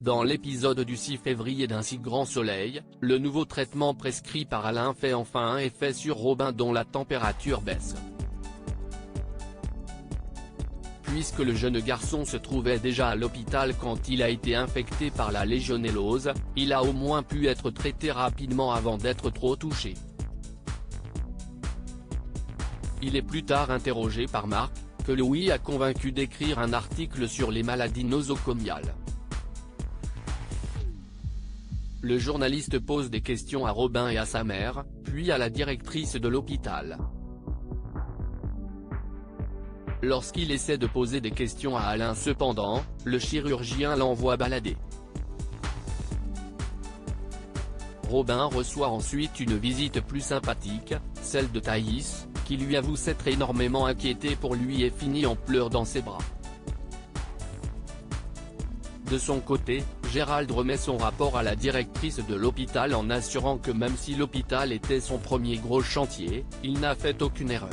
Dans l'épisode du 6 février d'Un si grand soleil, le nouveau traitement prescrit par Alain fait enfin un effet sur Robin dont la température baisse. Puisque le jeune garçon se trouvait déjà à l'hôpital quand il a été infecté par la légionellose, il a au moins pu être traité rapidement avant d'être trop touché. Il est plus tard interrogé par Marc, que Louis a convaincu d'écrire un article sur les maladies nosocomiales. Le journaliste pose des questions à Robin et à sa mère, puis à la directrice de l'hôpital. Lorsqu'il essaie de poser des questions à Alain cependant, le chirurgien l'envoie balader. Robin reçoit ensuite une visite plus sympathique, celle de Thaïs, qui lui avoue s'être énormément inquiétée pour lui et finit en pleurs dans ses bras. De son côté, Gérald remet son rapport à la directrice de l'hôpital en assurant que même si l'hôpital était son premier gros chantier, il n'a fait aucune erreur.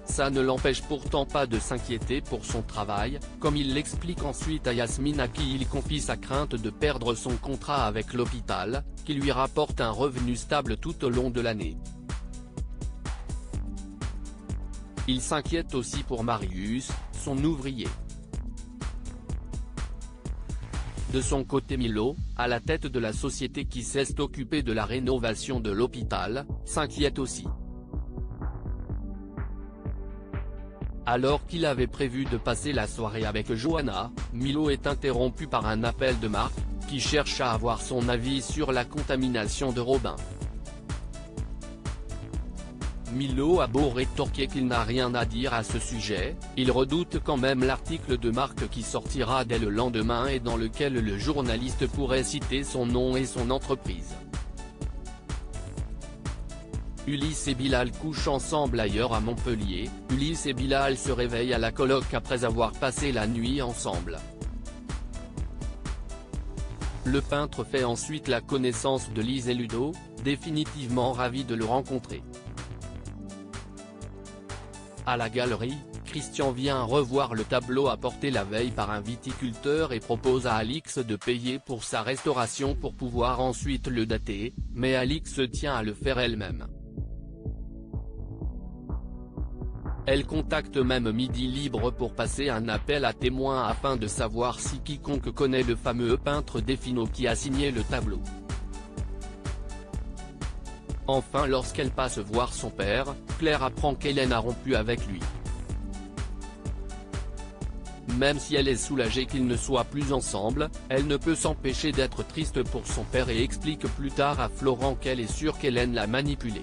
Ça ne l'empêche pourtant pas de s'inquiéter pour son travail, comme il l'explique ensuite à Yasmine à qui il confie sa crainte de perdre son contrat avec l'hôpital, qui lui rapporte un revenu stable tout au long de l'année. Il s'inquiète aussi pour Marius, son ouvrier. De son côté Milo, à la tête de la société qui s'est occupée de la rénovation de l'hôpital, s'inquiète aussi. Alors qu'il avait prévu de passer la soirée avec Johanna, Milo est interrompu par un appel de Marc, qui cherche à avoir son avis sur la contamination de Robin. Milo a beau rétorquer qu'il n'a rien à dire à ce sujet, il redoute quand même l'article de Marc qui sortira dès le lendemain et dans lequel le journaliste pourrait citer son nom et son entreprise. Ulysse et Bilal couchent ensemble ailleurs à Montpellier. Ulysse et Bilal se réveillent à la coloc après avoir passé la nuit ensemble. Le peintre fait ensuite la connaissance de Lise et Ludo, définitivement ravis de le rencontrer. À la galerie, Christian vient revoir le tableau apporté la veille par un viticulteur et propose à Alix de payer pour sa restauration pour pouvoir ensuite le dater, mais Alix tient à le faire elle-même. Elle contacte même Midi Libre pour passer un appel à témoins afin de savoir si quiconque connaît le fameux peintre Defino qui a signé le tableau. Enfin lorsqu'elle passe voir son père, Claire apprend qu'Hélène a rompu avec lui. Même si elle est soulagée qu'ils ne soient plus ensemble, elle ne peut s'empêcher d'être triste pour son père et explique plus tard à Florent qu'elle est sûre qu'Hélène l'a manipulé.